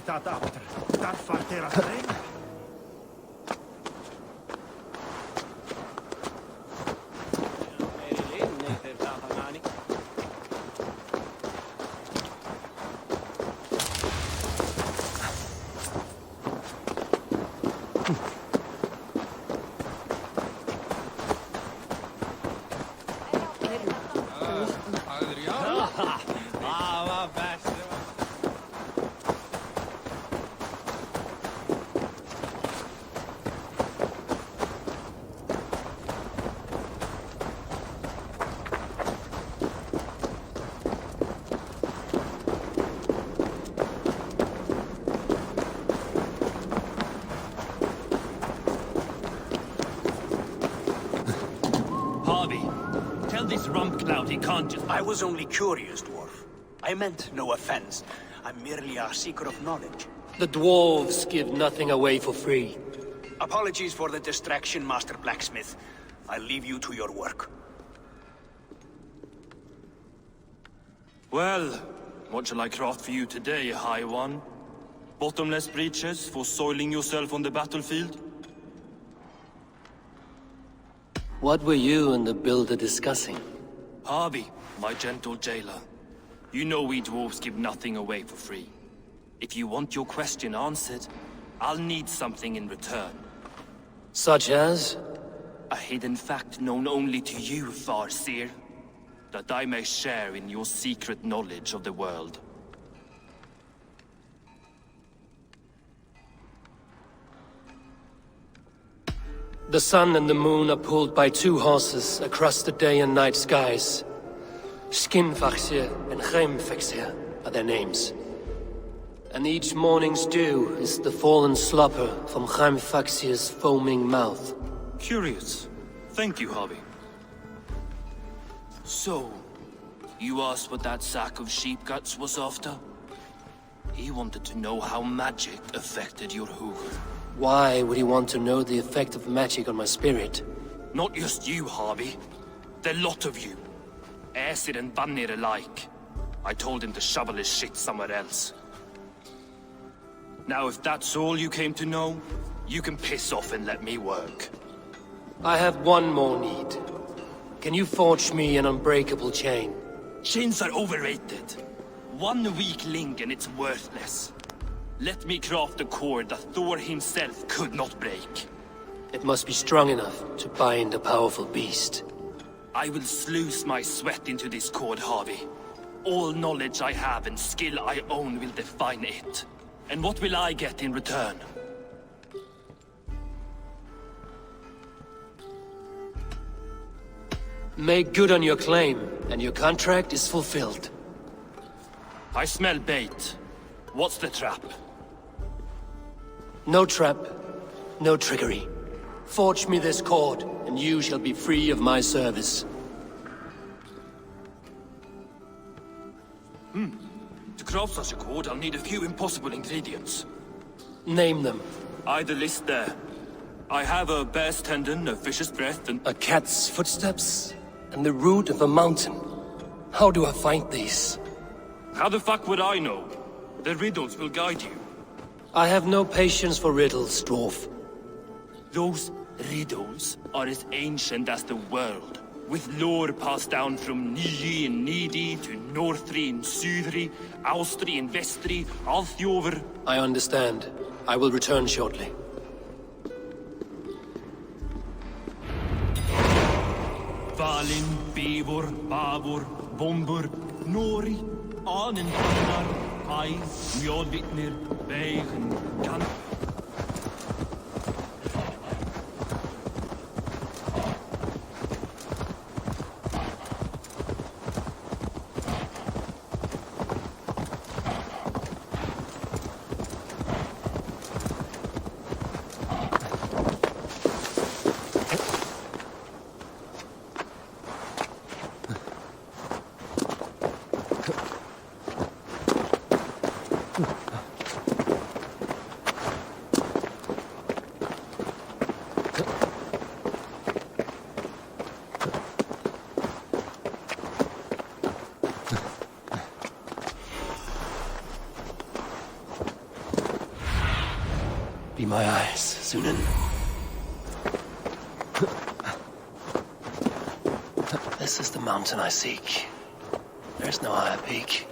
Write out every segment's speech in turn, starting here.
dat achter. Dat vart er alleen. He can't just... I was only curious, dwarf. I meant no offense. I'm merely a seeker of knowledge. The dwarves give nothing away for free. Apologies for the distraction, Master Blacksmith. I'll leave you to your work. Well, what shall I craft for you today, High One? Bottomless breeches for soiling yourself on the battlefield? What were you and the builder discussing? Harvey, my gentle jailer. You know we dwarves give nothing away for free. If you want your question answered, I'll need something in return. Such as? A hidden fact known only to you, Farseer. That I may share in your secret knowledge of the world. The sun and the moon are pulled by two horses across the day and night skies. Skinfaxir and Hreimfaxir are their names. And each morning's dew is the fallen slobber from Hreimfaxir's foaming mouth. Curious. Thank you, Harvey. So, you asked what that sack of sheep guts was after? He wanted to know how magic affected your hoover. Why would he want to know the effect of magic on my spirit? Not just you, Harvey. The lot of you. Aesir and Vanir alike. I told him to shovel his shit somewhere else. Now, if that's all you came to know, you can piss off and let me work. I have one more need. Can you forge me an unbreakable chain? Chains are overrated. One weak link and it's worthless. Let me craft a cord that Thor himself could not break. It must be strong enough to bind a powerful beast. I will sluice my sweat into this cord, Harvey. All knowledge I have and skill I own will define it. And what will I get in return? Make good on your claim, and your contract is fulfilled. I smell bait. What's the trap? No trap, no trickery. Forge me this cord, and you shall be free of my service. To craft such a cord, I'll need a few impossible ingredients. Name them. The list there. I have a bear's tendon, a fish's breath, and... A cat's footsteps, and the root of a mountain. How do I find these? How the fuck would I know? The riddles will guide you. I have no patience for riddles, dwarf. Those riddles are as ancient as the world, with lore passed down from Niji and Nidi to Northri and Sudri, Austri and Vestri, Althjover. I understand. I will return shortly. Valin, Eivor, Bavor, Bombur, Nori, Anenhannar, Ai, Mjolvitnir, Veigen, Gan... Be my eyes, Sunan. This is the mountain I seek. There's no higher peak.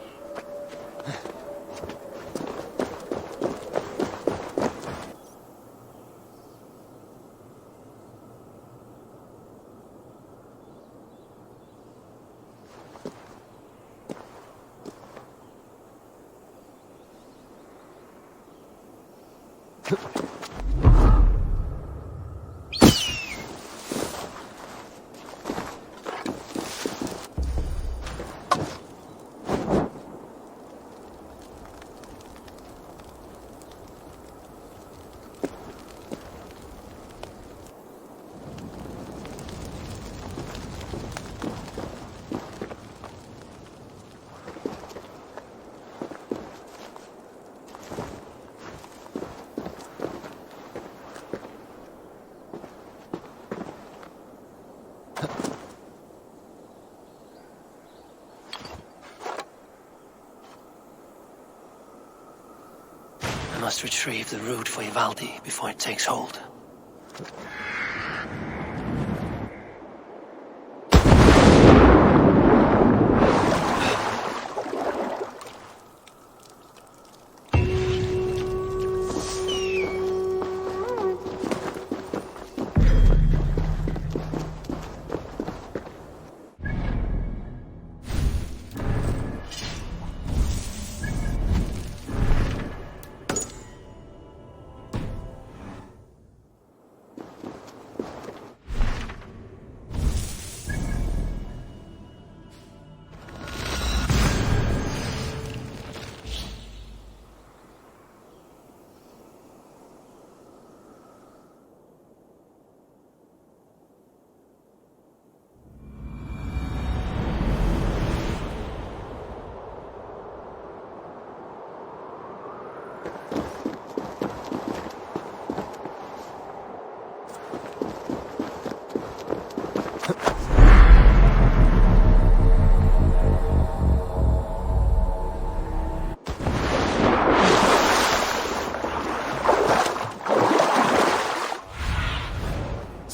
I must retrieve the root for Ivaldi before it takes hold.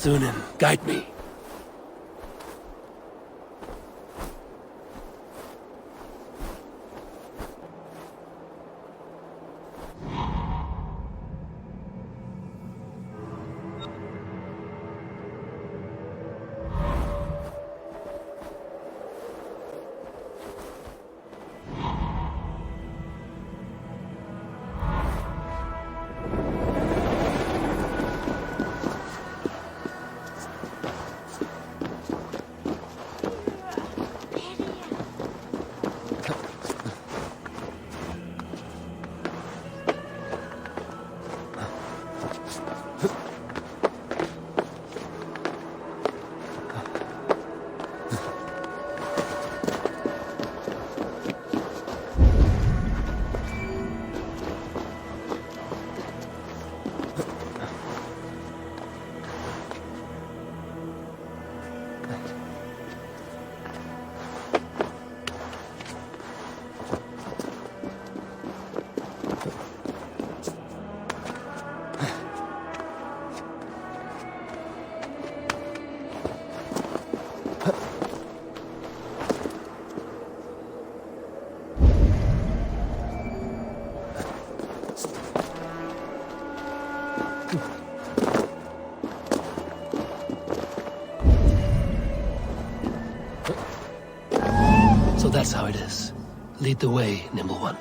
Sunan, guide me. So that's how it is. Lead the way, Nimble One.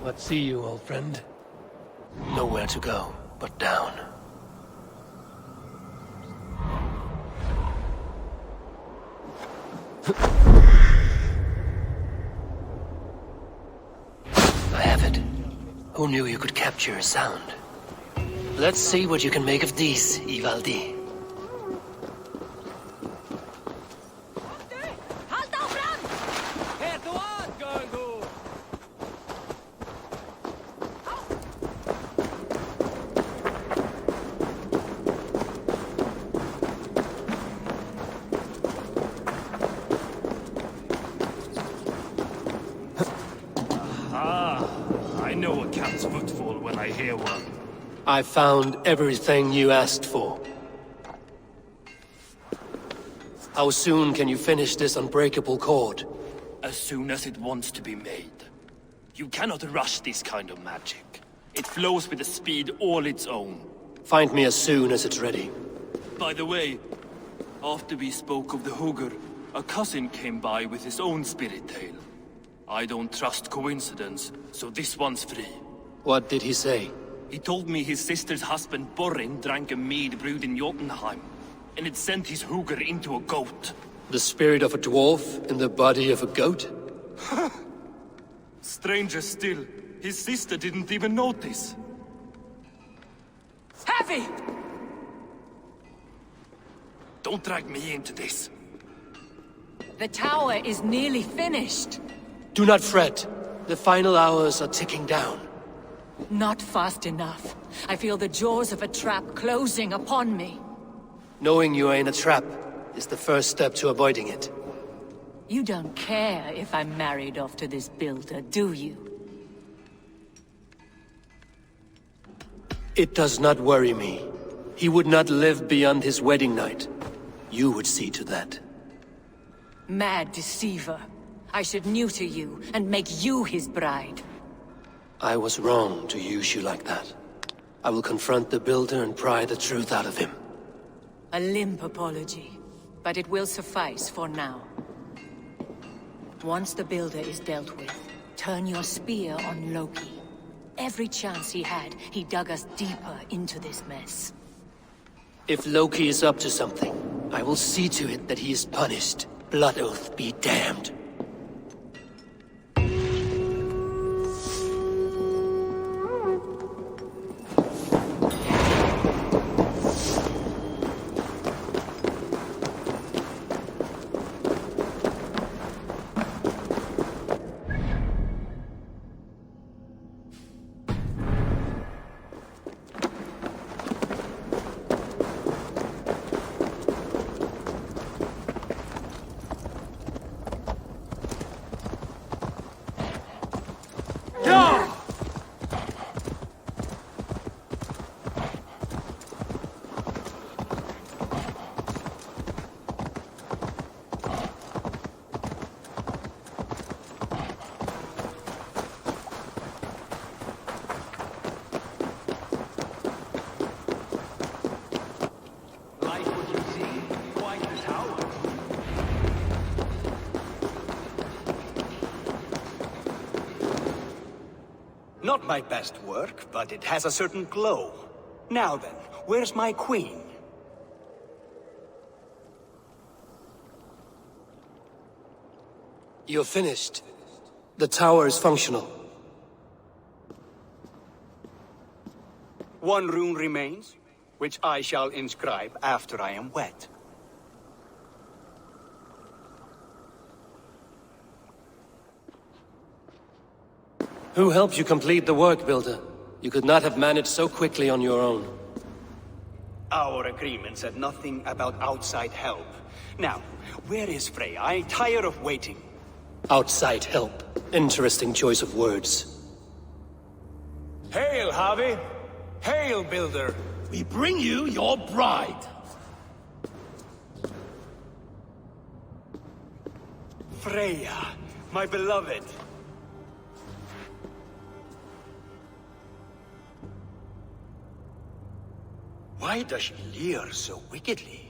What see you, old friend? Nowhere to go but down. I have it. Who knew you could capture a sound? Let's see what you can make of these, Ivaldi. I know a cat's footfall when I hear one. I found everything you asked for. How soon can you finish this unbreakable cord? As soon as it wants to be made. You cannot rush this kind of magic. It flows with a speed all its own. Find me as soon as it's ready. By the way, after we spoke of the Hugr, a cousin came by with his own spirit tale. I don't trust coincidence, so this one's free. What did he say? He told me his sister's husband Borin drank a mead brewed in Jotunheim, and it sent his Hugr into a goat. The spirit of a dwarf in the body of a goat? Stranger still, his sister didn't even notice. Heavy! Don't drag me into this. The tower is nearly finished. Do not fret. The final hours are ticking down. Not fast enough. I feel the jaws of a trap closing upon me. Knowing you are in a trap is the first step to avoiding it. You don't care if I'm married off to this builder, do you? It does not worry me. He would not live beyond his wedding night. You would see to that. Mad deceiver. I should neuter you and make you his bride. I was wrong to use you like that. I will confront the builder and pry the truth out of him. A limp apology, but it will suffice for now. Once the builder is dealt with, turn your spear on Loki. Every chance he had, he dug us deeper into this mess. If Loki is up to something, I will see to it that he is punished. Blood Oath be damned. Not my best work, but it has a certain glow. Now then, where's my queen? You're finished. The tower is functional. One rune remains, which I shall inscribe after I am wed. Who helped you complete the work, Builder? You could not have managed so quickly on your own. Our agreement said nothing about outside help. Now, where is Frey? I tire of waiting. Outside help. Interesting choice of words. Hail, Harvey! Hail, Builder! We bring you your bride. Freya, my beloved. Why does she leer so wickedly?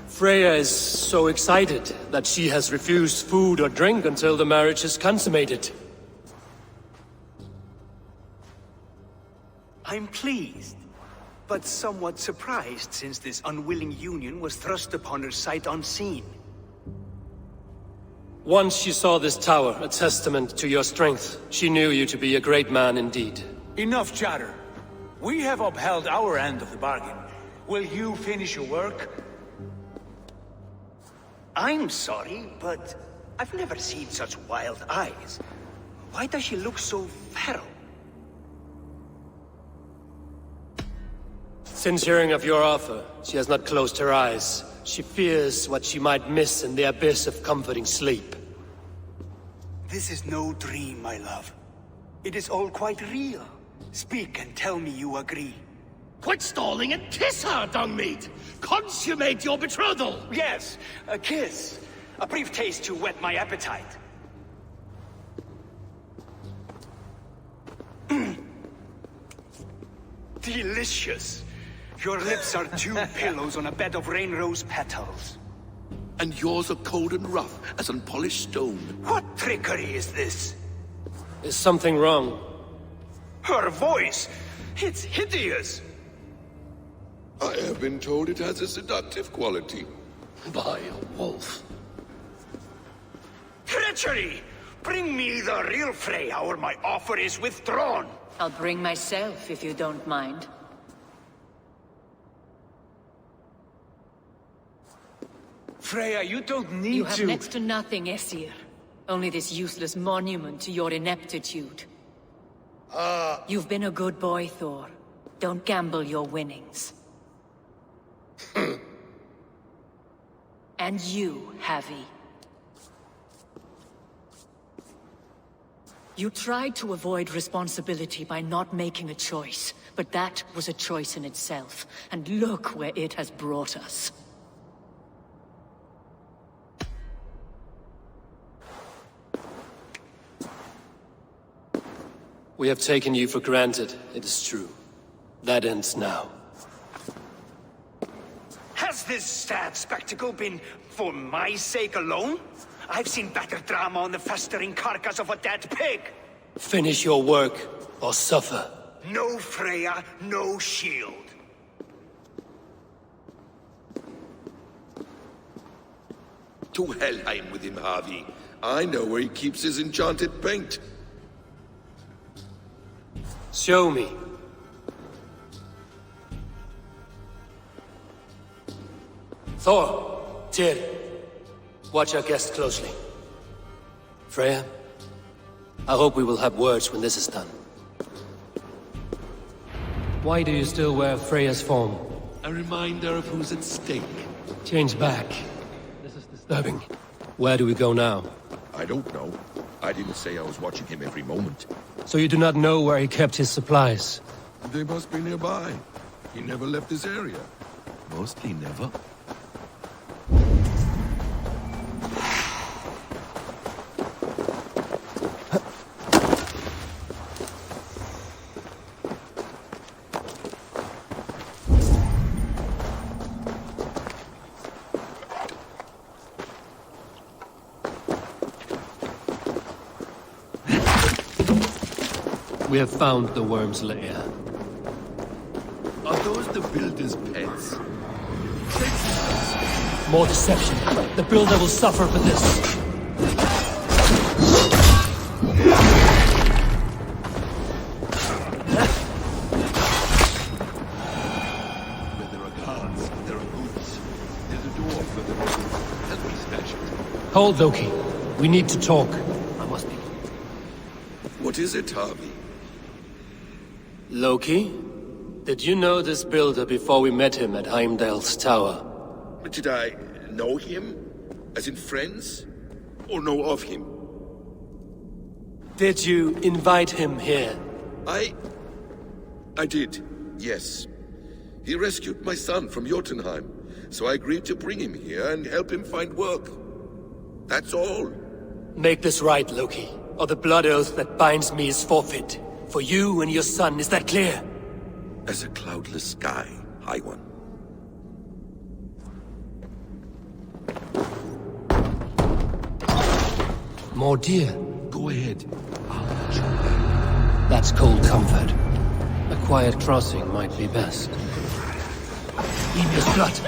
Freya is so excited that she has refused food or drink until the marriage is consummated. I'm pleased, but somewhat surprised since this unwilling union was thrust upon her sight unseen. Once she saw this tower, a testament to your strength, she knew you to be a great man indeed. Enough chatter. We have upheld our end of the bargain. Will you finish your work? I'm sorry, but I've never seen such wild eyes. Why does she look so feral? Since hearing of your offer, she has not closed her eyes. She fears what she might miss in the abyss of comforting sleep. This is no dream, my love. It is all quite real. Speak and tell me you agree. Quit stalling and kiss her, Dungmeat! Consummate your betrothal! Yes, a kiss. A brief taste to whet my appetite. Delicious. Your lips are two pillows on a bed of rain rose petals. And yours are cold and rough as unpolished stone. What trickery is this? Is something wrong? Her voice! It's hideous! I have been told it has a seductive quality. By a wolf. Treachery! Bring me the real Freya or my offer is withdrawn! I'll bring myself if you don't mind. Freya, you don't need You have to... next to nothing, Aesir. Only this useless monument to your ineptitude. You've been a good boy, Thor. Don't gamble your winnings. And you, Havi. You tried to avoid responsibility by not making a choice, but that was a choice in itself, and look where it has brought us. We have taken you for granted, it is true. That ends now. Has this sad spectacle been for my sake alone? I've seen better drama on the festering carcass of a dead pig! Finish your work, or suffer. No Freya, no shield. To Helheim with him, Harvey. I know where he keeps his enchanted paint. Show me. Thor, Tyr, watch our guest closely. Freya, I hope we will have words when this is done. Why do you still wear Freya's form? A reminder of who's at stake. Change back. This is disturbing. Where do we go now? I don't know. I didn't say I was watching him every moment. So you do not know where he kept his supplies? They must be nearby. He never left this area. Mostly never. We have found the worm's lair. Are those the builder's pets? More deception. The builder will suffer for this. Where there are guards, there are boots. There's a dwarf where there is. Help me smash it. Hold, Loki. We need to talk. I must be. What is it, Harvey? Loki? Did you know this builder before we met him at Heimdall's tower? Did I know him? As in friends? Or know of him? Did you invite him here? I I did, yes. He rescued my son from Jotunheim, so I agreed to bring him here and help him find work. That's all. Make this right, Loki, or the blood oath that binds me is forfeit. For you and your son, is that clear? As a cloudless sky, High One. More deer. Go ahead. That's cold comfort. A quiet crossing might be best. Emir's blood.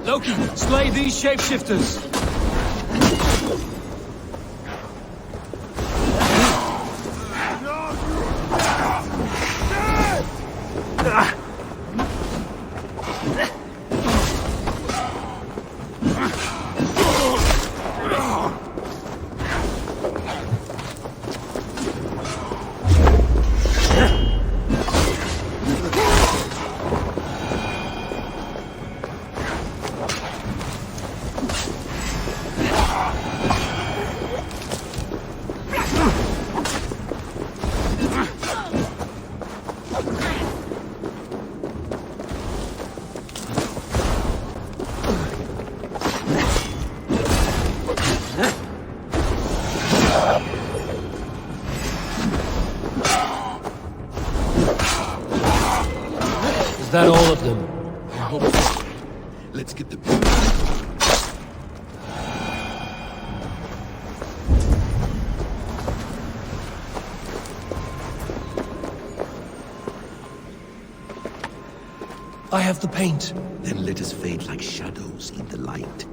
Loki, slay these shapeshifters! Is that all of them? I hope so. Let's get the... I have the paint. Then let us fade like shadows in the light.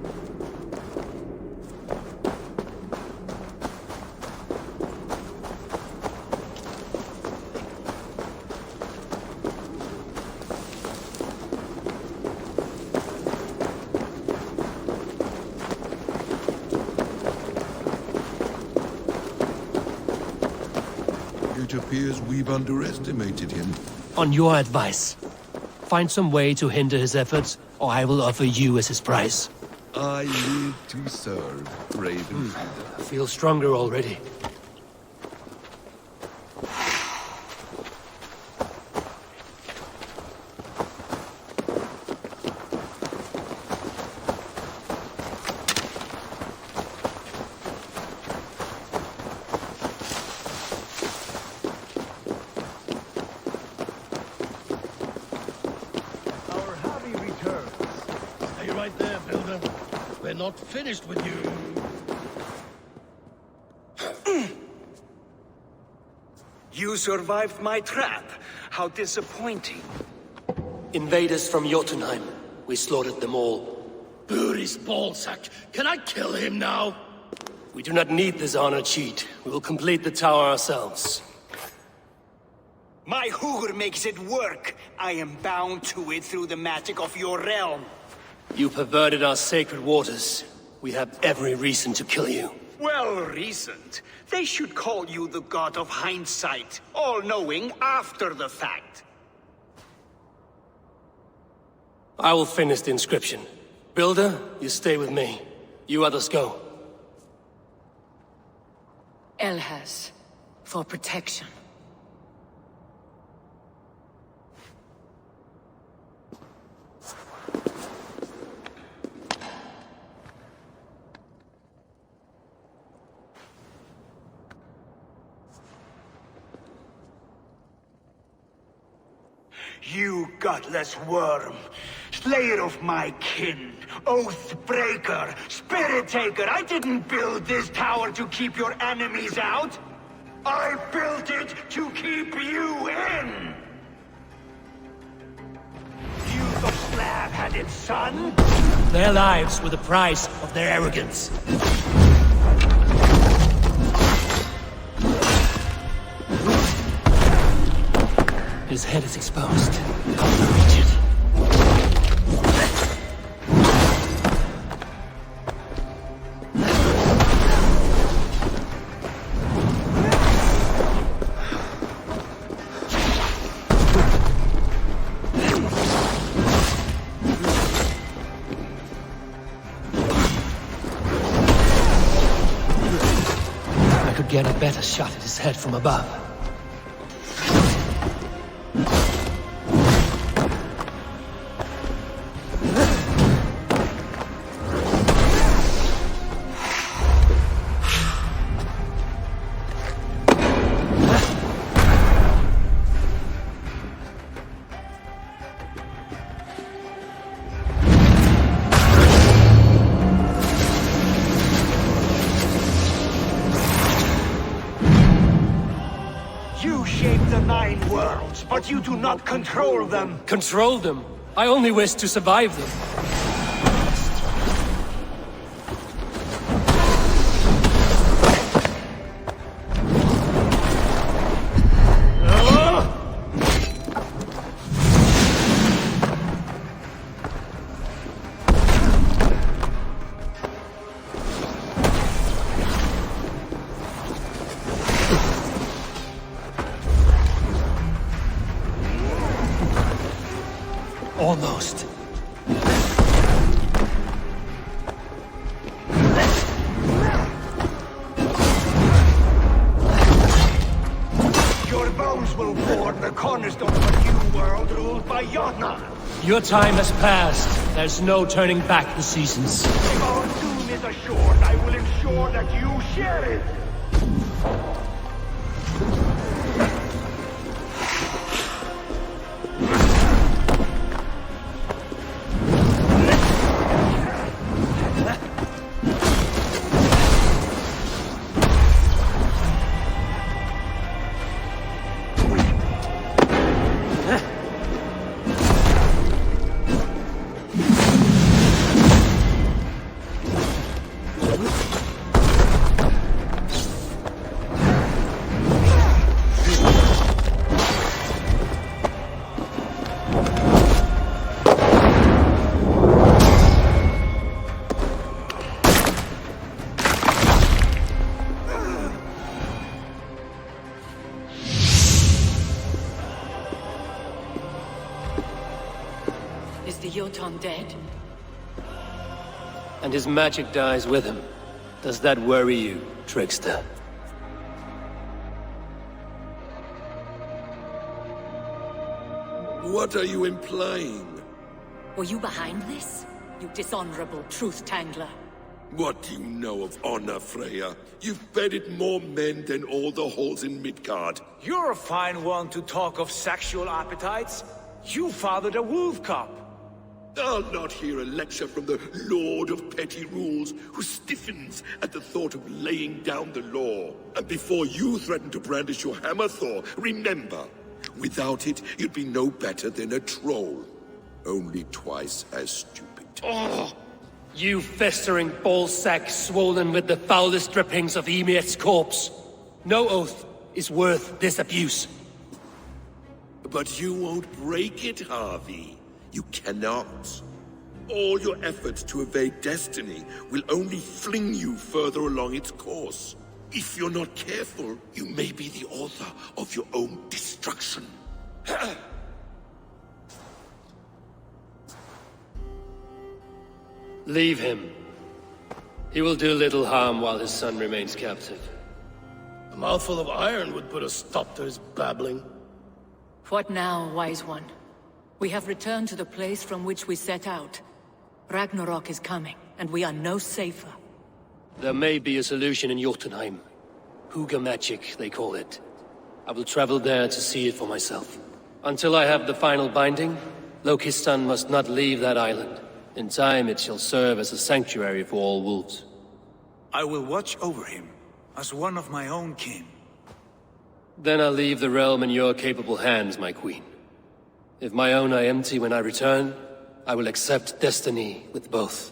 It appears we've underestimated him. On your advice. Find some way to hinder his efforts, or I will offer you as his prize. I live to serve, Raven. I feel stronger already. We're not finished with you. You survived my trap. How disappointing. Invaders from Jotunheim. We slaughtered them all. Buri's ballsack. Can I kill him now? We do not need this honor cheat. We will complete the tower ourselves. My Hugr makes it work. I am bound to it through the magic of your realm. You perverted our sacred waters. We have every reason to kill you. Well reasoned. They should call you the god of hindsight, all-knowing after the fact. I will finish the inscription. Builder, you stay with me. You others go. Elhas, for protection. You godless worm, slayer of my kin, oath breaker, spirit taker, I didn't build this tower to keep your enemies out. I built it to keep you in. You the slab-headed son? Their lives were the price of their arrogance. His head is exposed. Reach it. could get a better shot at his head from above. You shape the 9 worlds, but you do not control them. Control them? I only wish to survive them. Almost. Your bones will form the cornerstone of a new world ruled by Jotnar. Your time has passed. There's no turning back the seasons. If our doom is assured, I will ensure that you share it. Is the Jotun dead? And his magic dies with him. Does that worry you, trickster? What are you implying? Were you behind this? You dishonorable truth-tangler. What do you know of honor, Freya? You've bedded more men than all the halls in Midgard. You're a fine one to talk of sexual appetites. You fathered a wolf cub. I'll not hear a lecture from the Lord of Petty Rules, who stiffens at the thought of laying down the law. And before you threaten to brandish your hammer, Thor, remember, without it, you'd be no better than a troll. Only twice as stupid. Oh, you festering ballsack swollen with the foulest drippings of Ymir's corpse. No oath is worth this abuse. But you won't break it, Harvey. You cannot. All your efforts to evade destiny will only fling you further along its course. If you're not careful, you may be the author of your own destruction. Leave him. He will do little harm while his son remains captive. A mouthful of iron would put a stop to his babbling. What now, wise one? We have returned to the place from which we set out. Ragnarok is coming, and we are no safer. There may be a solution in Jotunheim. Huga magic, they call it. I will travel there to see it for myself. Until I have the final binding, Loki's son must not leave that island. In time, it shall serve as a sanctuary for all wolves. I will watch over him, as one of my own kin. Then I'll leave the realm in your capable hands, my queen. If my own are empty when I return, I will accept destiny with both.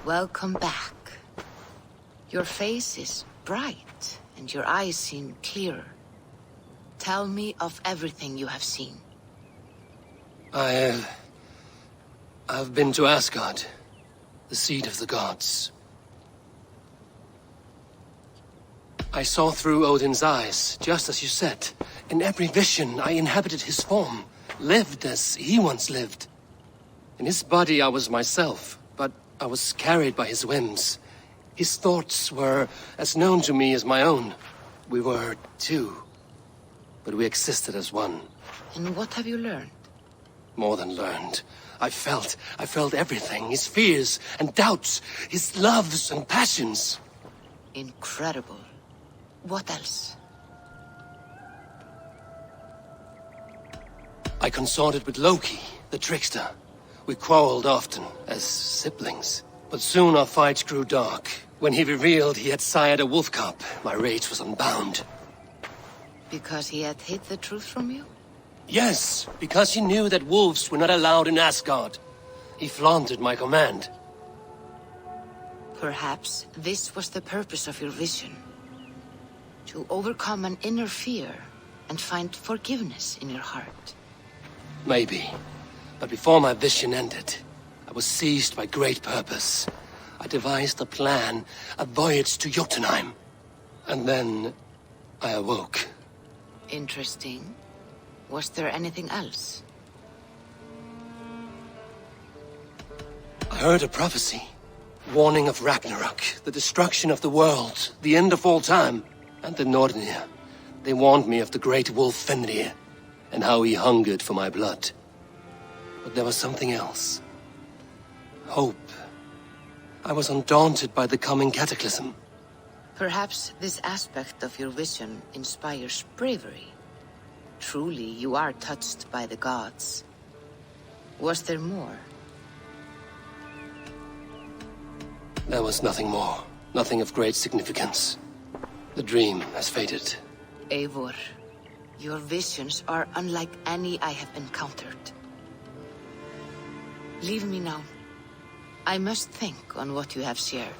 Welcome back. Your face is bright, and your eyes seem clearer. Tell me of everything you have seen. I've been to Asgard, the seat of the gods. I saw through Odin's eyes, just as you said. In every vision, I inhabited his form, lived as he once lived. In his body, I was myself, but I was carried by his whims. His thoughts were as known to me as my own. We were two, but we existed as one. And what have you learned? More than learned. I felt everything. His fears and doubts, his loves and passions. Incredible. What else? I consorted with Loki, the trickster. We quarreled often, as siblings. But soon our fights grew dark. When he revealed he had sired a wolf cub, my rage was unbound. Because he had hid the truth from you? Yes, because he knew that wolves were not allowed in Asgard. He flaunted my command. Perhaps this was the purpose of your vision. To overcome an inner fear and find forgiveness in your heart. Maybe. But before my vision ended, I was seized by great purpose. I devised a plan, a voyage to Jotunheim. And then I awoke. Interesting. Was there anything else? I heard a prophecy. Warning of Ragnarok, the destruction of the world, the end of all time. And the Nornir. They warned me of the great wolf Fenrir, and how he hungered for my blood. But there was something else. Hope. I was undaunted by the coming cataclysm. Perhaps this aspect of your vision inspires bravery. Truly, you are touched by the gods. Was there more? There was nothing more. Nothing of great significance. The dream has faded. Eivor, your visions are unlike any I have encountered. Leave me now. I must think on what you have shared.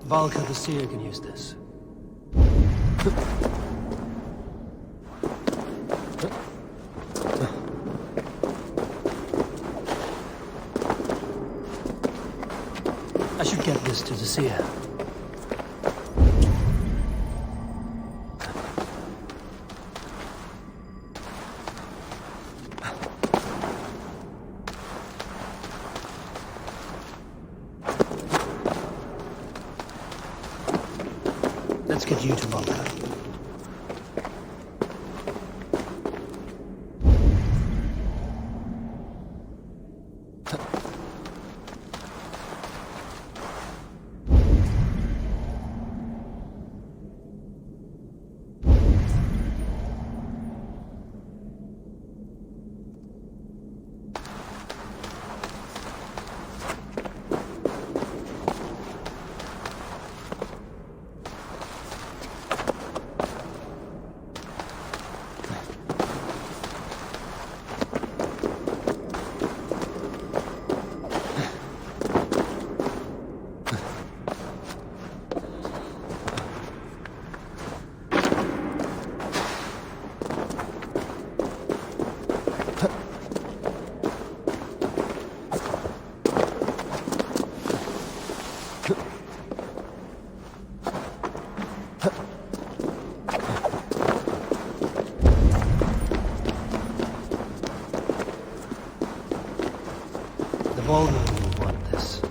Valka the Seer can use this. I should get this to the Seer. get you to Valhalla. The Volga will want this.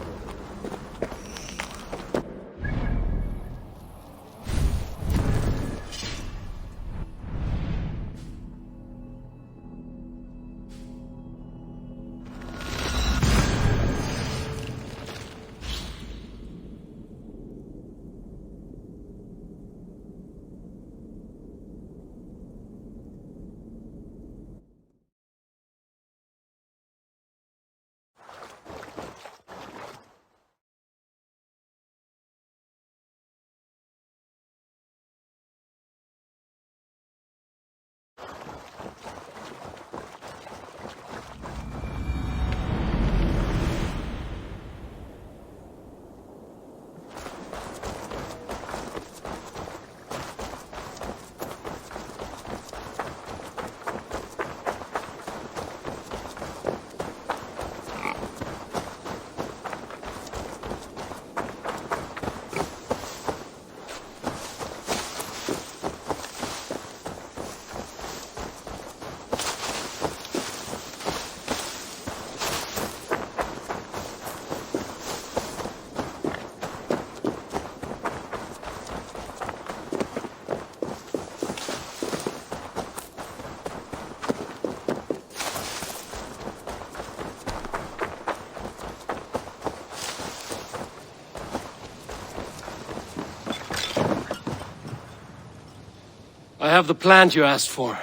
I have the plant you asked for.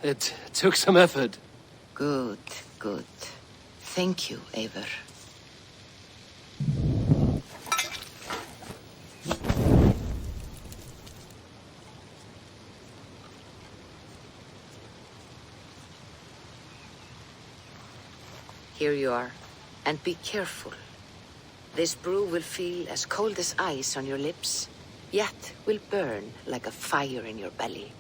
It took some effort. Good, good. Thank you, Eivor. Here you are. And be careful. This brew will feel as cold as ice on your lips, yet will burn like a fire in your belly.